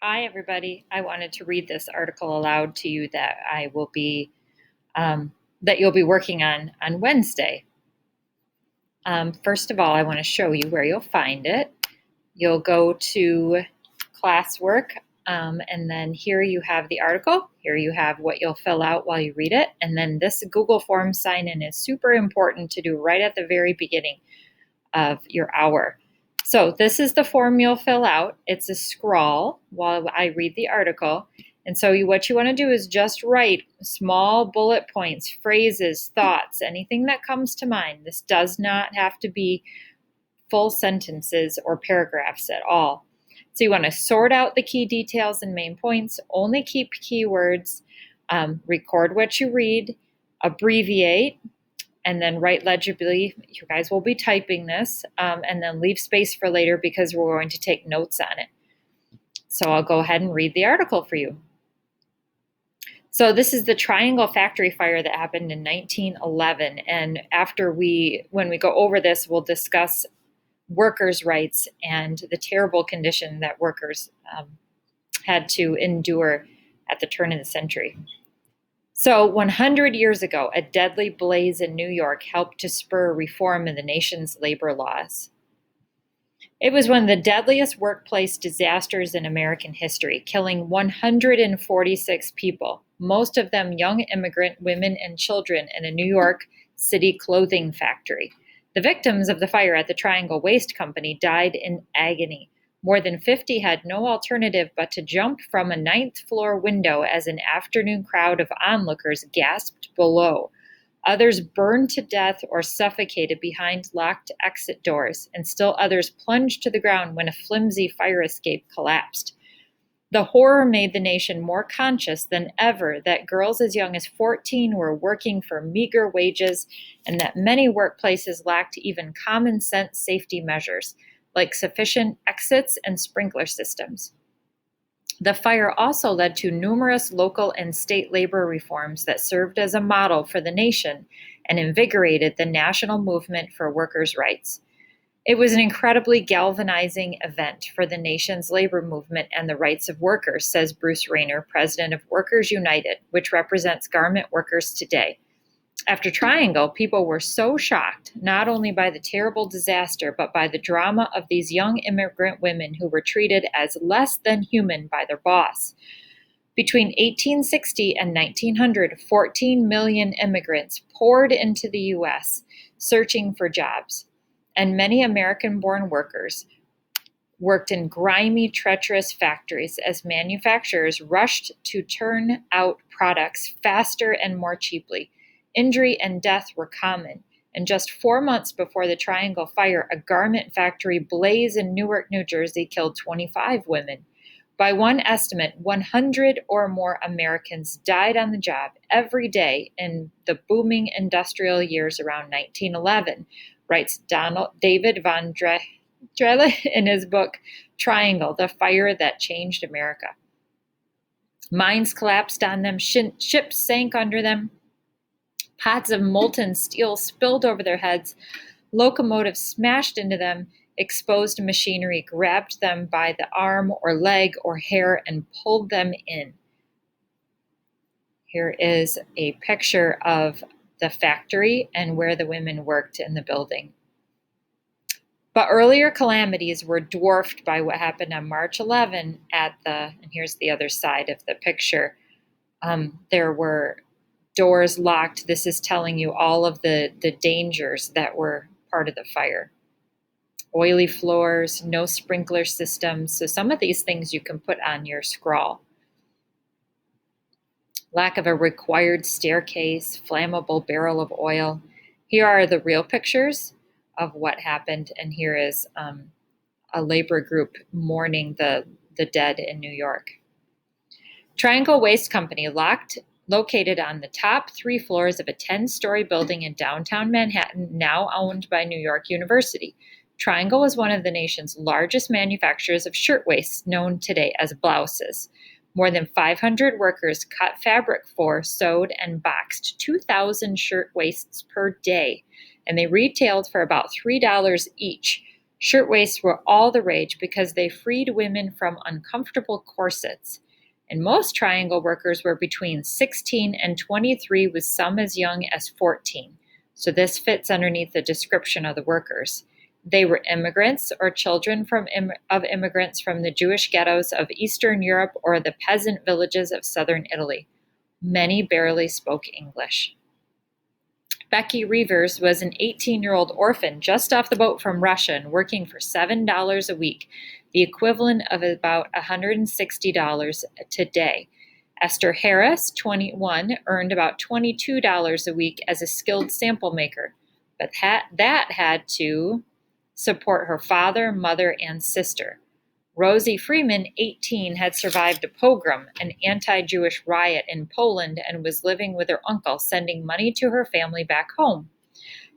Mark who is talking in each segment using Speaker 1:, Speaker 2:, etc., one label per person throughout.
Speaker 1: Hi, everybody. I wanted to read this article aloud to you that I will be that you'll be working on Wednesday. First of all, I want to show you where you'll find it. You'll go to classwork, and then here you have the article. Here you have what you'll fill out while you read it, and then this Google Form sign-in is super important to do right at the very beginning of your hour. So this is the form you'll fill out. It's a scrawl while I read the article. And so what you want to do is just write small bullet points, phrases, thoughts, anything that comes to mind. This does not have to be full sentences or paragraphs at all. So you want to sort out the key details and main points, only keep keywords, record what you read, abbreviate, and then write legibly. You guys will be typing this, and then leave space for later because we're going to take notes on it. So I'll go ahead and read the article for you. So this is the Triangle factory fire that happened in 1911. And when we go over this, we'll discuss workers' rights and the terrible condition that workers had to endure at the turn of the century. So 100 years ago, a deadly blaze in New York helped to spur reform in the nation's labor laws. It was one of the deadliest workplace disasters in American history, killing 146 people, most of them young immigrant women and children in a New York City clothing factory. The victims of the fire at the Triangle Waist Company died in agony. More than 50 had no alternative but to jump from a ninth-floor window as an afternoon crowd of onlookers gasped below. Others burned to death or suffocated behind locked exit doors, and still others plunged to the ground when a flimsy fire escape collapsed. The horror made the nation more conscious than ever that girls as young as 14 were working for meager wages and that many workplaces lacked even common sense safety measures, like sufficient exits and sprinkler systems. The fire also led to numerous local and state labor reforms that served as a model for the nation and invigorated the national movement for workers' rights. It was an incredibly galvanizing event for the nation's labor movement and the rights of workers, says Bruce Rayner, president of Workers United, which represents garment workers today. After Triangle, people were so shocked, not only by the terrible disaster, but by the drama of these young immigrant women who were treated as less than human by their boss. Between 1860 and 1900, 14 million immigrants poured into the U.S. searching for jobs, and many American-born workers worked in grimy, treacherous factories as manufacturers rushed to turn out products faster and more cheaply. Injury and death were common, and just 4 months before the Triangle fire, a garment factory blaze in Newark, New Jersey killed 25 women. By one estimate, 100 or more Americans died on the job every day in the booming industrial years around 1911, writes David Von Drelle in his book, Triangle, The Fire That Changed America. Mines collapsed on them, ships sank under them, pots of molten steel spilled over their heads, locomotives smashed into them, exposed machinery grabbed them by the arm or leg or hair and pulled them in. Here is a picture of the factory and where the women worked in the building. But earlier calamities were dwarfed by what happened on March 11 and here's the other side of the picture. There were doors locked. This is telling you all of the dangers that were part of the fire. Oily floors, no sprinkler systems. So some of these things you can put on your scrawl. Lack of a required staircase, flammable barrel of oil. Here are the real pictures of what happened, and here is a labor group mourning the dead in New York. Triangle Waist Company, located on the top 3 floors of a 10-story building in downtown Manhattan, now owned by New York University. Triangle was one of the nation's largest manufacturers of shirtwaists, known today as blouses. More than 500 workers cut fabric for, sewed, and boxed 2,000 shirtwaists per day, and they retailed for about $3 each. Shirtwaists were all the rage because they freed women from uncomfortable corsets. And most triangle workers were between 16 and 23, with some as young as 14. So this fits underneath the description of the workers. They were immigrants or children of immigrants from the Jewish ghettos of Eastern Europe or the peasant villages of southern Italy. Many barely spoke English. Becky Reavers was an 18-year-old orphan just off the boat from Russia and working for $7 a week, the equivalent of about $160 today. Esther Harris, 21, earned about $22 a week as a skilled sample maker, but that had to support her father, mother, and sister. Rosie Freeman, 18, had survived a pogrom, an anti-Jewish riot in Poland, and was living with her uncle, sending money to her family back home.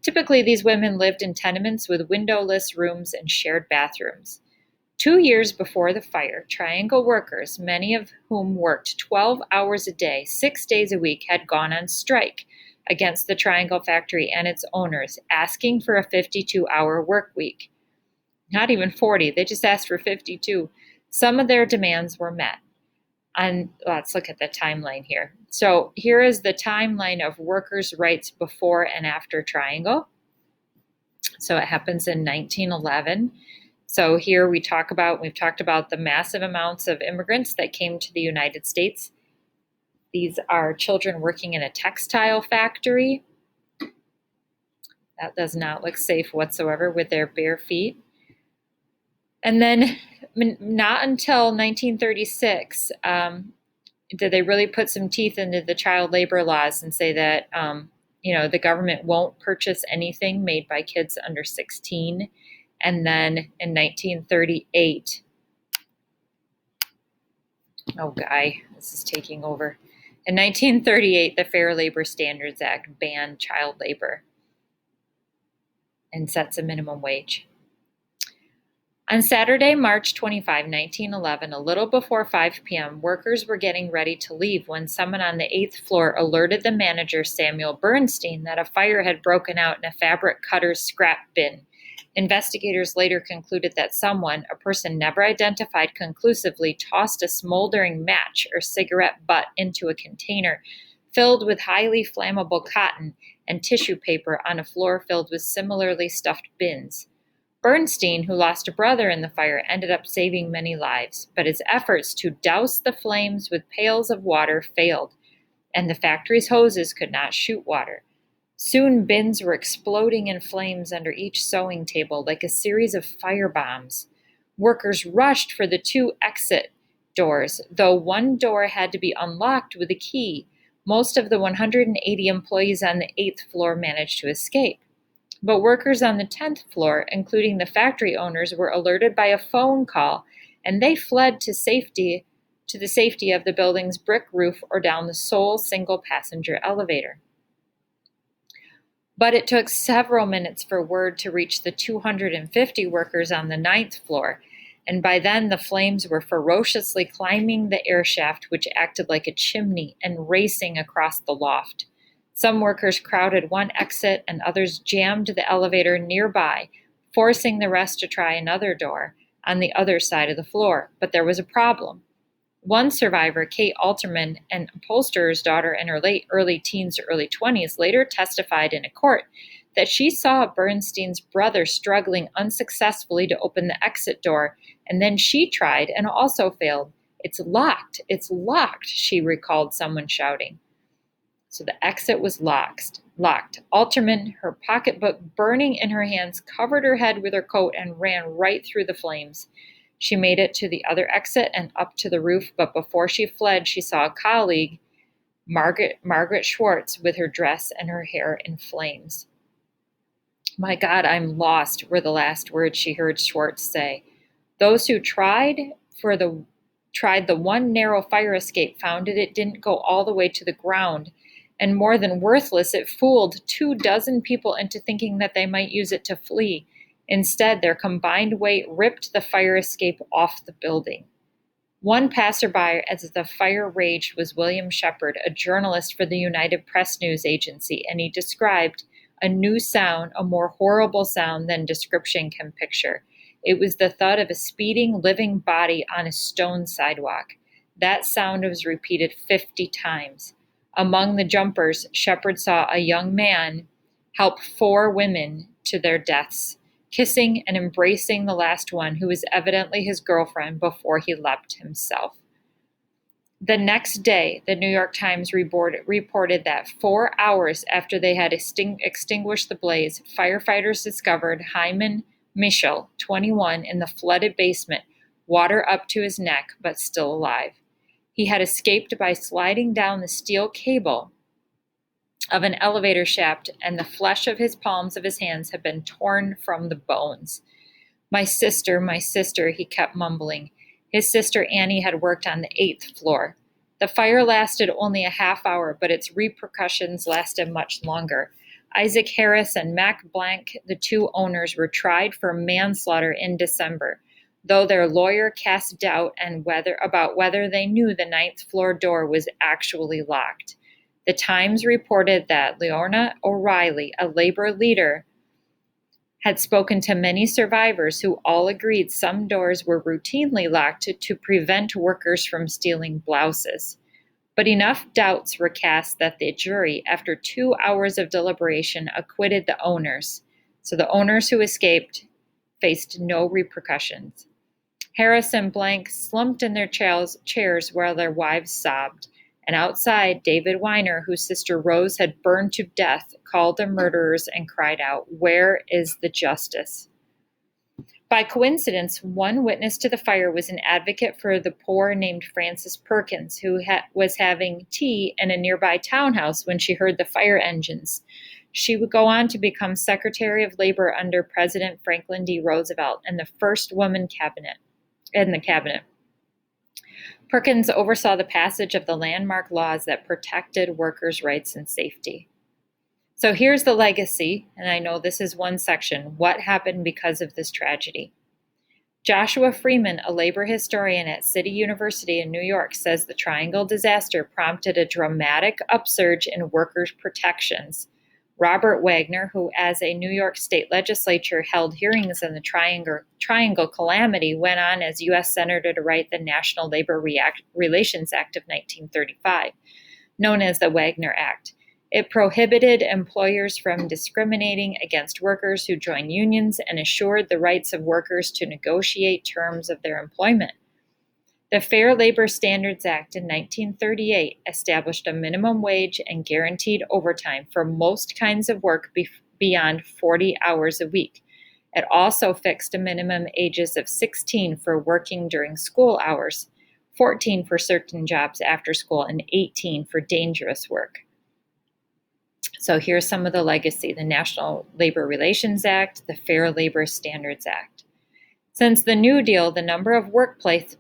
Speaker 1: Typically, these women lived in tenements with windowless rooms and shared bathrooms. 2 years before the fire, triangle workers, many of whom worked 12 hours a day, 6 days a week, had gone on strike against the triangle factory and its owners, asking for a 52-hour work week. Not even 40, they just asked for 52. Some of their demands were met. And let's look at the timeline here. So here is the timeline of workers' rights before and after Triangle. So it happens in 1911. So here we've talked about the massive amounts of immigrants that came to the United States. These are children working in a textile factory. That does not look safe whatsoever with their bare feet. And then not until 1936 did they really put some teeth into the child labor laws and say that, the government won't purchase anything made by kids under 16. And then in 1938, this is taking over. In 1938, the Fair Labor Standards Act banned child labor and sets a minimum wage. On Saturday, March 25, 1911, a little before 5 p.m., workers were getting ready to leave when someone on the 8th floor alerted the manager, Samuel Bernstein, that a fire had broken out in a fabric cutter's scrap bin. Investigators later concluded that someone, a person never identified conclusively, tossed a smoldering match or cigarette butt into a container filled with highly flammable cotton and tissue paper on a floor filled with similarly stuffed bins. Bernstein, who lost a brother in the fire, ended up saving many lives, but his efforts to douse the flames with pails of water failed, and the factory's hoses could not shoot water. Soon bins were exploding in flames under each sewing table like a series of firebombs. Workers rushed for the 2 exit doors, though one door had to be unlocked with a key. Most of the 180 employees on the 8th floor managed to escape. But workers on the 10th floor, including the factory owners, were alerted by a phone call, and they fled to the safety of the building's brick roof or down the sole single-passenger elevator. But it took several minutes for word to reach the 250 workers on the 9th floor, and by then the flames were ferociously climbing the air shaft, which acted like a chimney, and racing across the loft. Some workers crowded one exit and others jammed the elevator nearby, forcing the rest to try another door on the other side of the floor. But there was a problem. One survivor, Kate Alterman, an upholsterer's daughter in her late early teens to early 20s, later testified in a court that she saw Bernstein's brother struggling unsuccessfully to open the exit door, and then she tried and also failed. It's locked, she recalled someone shouting. So the exit was locked. Alterman, her pocketbook burning in her hands, covered her head with her coat and ran right through the flames. She made it to the other exit and up to the roof, but before she fled, she saw a colleague, Margaret Schwartz, with her dress and her hair in flames. "My God, I'm lost," were the last words she heard Schwartz say. Those who tried the one narrow fire escape found it didn't go all the way to the ground, and more than worthless, it fooled 24 people into thinking that they might use it to flee. Instead, their combined weight ripped the fire escape off the building. One passerby as the fire raged was William Shepard, a journalist for the United Press News Agency, and he described a new sound, a more horrible sound than description can picture. It was the thud of a speeding, living body on a stone sidewalk. That sound was repeated 50 times. Among the jumpers, Shepard saw a young man help 4 women to their deaths, kissing and embracing the last one, who was evidently his girlfriend, before he leapt himself. The next day, the New York Times reported that 4 hours after they had extinguished the blaze, firefighters discovered Hyman Michel, 21, in the flooded basement, water up to his neck, but still alive. He had escaped by sliding down the steel cable of an elevator shaft, and the flesh of his palms of his hands had been torn from the bones. My sister, he kept mumbling. His sister Annie had worked on the 8th floor. The fire lasted only a half hour, but its repercussions lasted much longer. Isaac Harris and Mac Blank, the 2 owners, were tried for manslaughter in December, though their lawyer cast doubt about whether they knew the 9th floor door was actually locked. The Times reported that Leona O'Reilly, a labor leader, had spoken to many survivors who all agreed some doors were routinely locked to prevent workers from stealing blouses. But enough doubts were cast that the jury, after 2 hours of deliberation, acquitted the owners. So the owners who escaped faced no repercussions. Harris and Blank slumped in their chairs while their wives sobbed. And outside, David Weiner, whose sister Rose had burned to death, called the murderers and cried out, "Where is the justice?" By coincidence, one witness to the fire was an advocate for the poor named Frances Perkins, who was having tea in a nearby townhouse when she heard the fire engines. She would go on to become Secretary of Labor under President Franklin D. Roosevelt and the first woman in the cabinet. Perkins oversaw the passage of the landmark laws that protected workers' rights and safety. So here's the legacy, and I know this is one section. What happened because of this tragedy? Joshua Freeman, a labor historian at City University in New York, says the Triangle disaster prompted a dramatic upsurge in workers' protections. Robert Wagner, who as a New York state legislature held hearings in the Triangle calamity, went on as U.S. Senator to write the National Labor Relations Act of 1935, known as the Wagner Act. It prohibited employers from discriminating against workers who joined unions and assured the rights of workers to negotiate terms of their employment. The Fair Labor Standards Act in 1938 established a minimum wage and guaranteed overtime for most kinds of work beyond 40 hours a week. It also fixed a minimum ages of 16 for working during school hours, 14 for certain jobs after school, and 18 for dangerous work. So here's some of the legacy: the National Labor Relations Act, the Fair Labor Standards Act. Since the New Deal, the number of workplace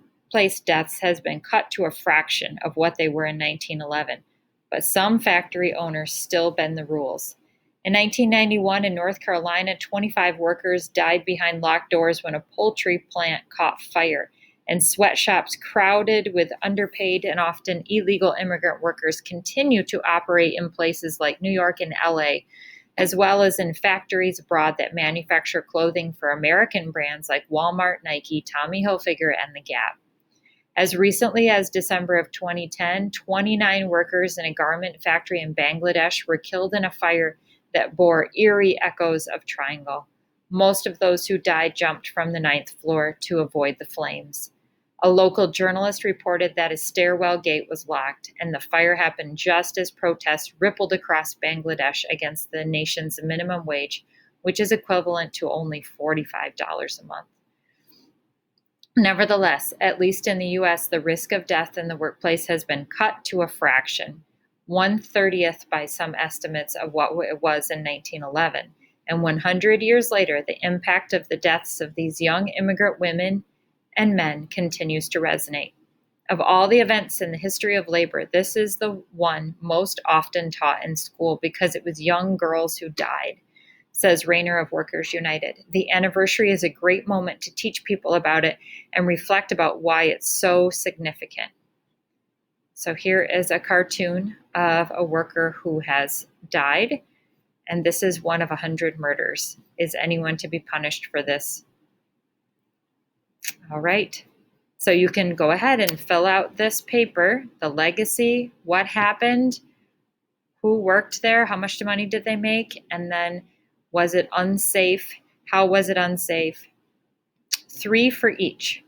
Speaker 1: deaths has been cut to a fraction of what they were in 1911, but some factory owners still bend the rules. In 1991 in North Carolina, 25 workers died behind locked doors when a poultry plant caught fire, and sweatshops crowded with underpaid and often illegal immigrant workers continue to operate in places like New York and LA, as well as in factories abroad that manufacture clothing for American brands like Walmart, Nike, Tommy Hilfiger, and The Gap. As recently as December of 2010, 29 workers in a garment factory in Bangladesh were killed in a fire that bore eerie echoes of Triangle. Most of those who died jumped from the 9th floor to avoid the flames. A local journalist reported that a stairwell gate was locked, and the fire happened just as protests rippled across Bangladesh against the nation's minimum wage, which is equivalent to only $45 a month. Nevertheless, at least in the U.S., the risk of death in the workplace has been cut to a fraction, 1/30th by some estimates of what it was in 1911. And 100 years later, the impact of the deaths of these young immigrant women and men continues to resonate. Of all the events in the history of labor, this is the one most often taught in school because it was young girls who died, says Rayner of Workers United. The anniversary is a great moment to teach people about it and reflect about why it's so significant. So here is a cartoon of a worker who has died, and this is one of 100 murders. Is anyone to be punished for this? All right. So you can go ahead and fill out this paper, the legacy, what happened, who worked there, how much money did they make, and then was it unsafe? How was it unsafe? 3 for each.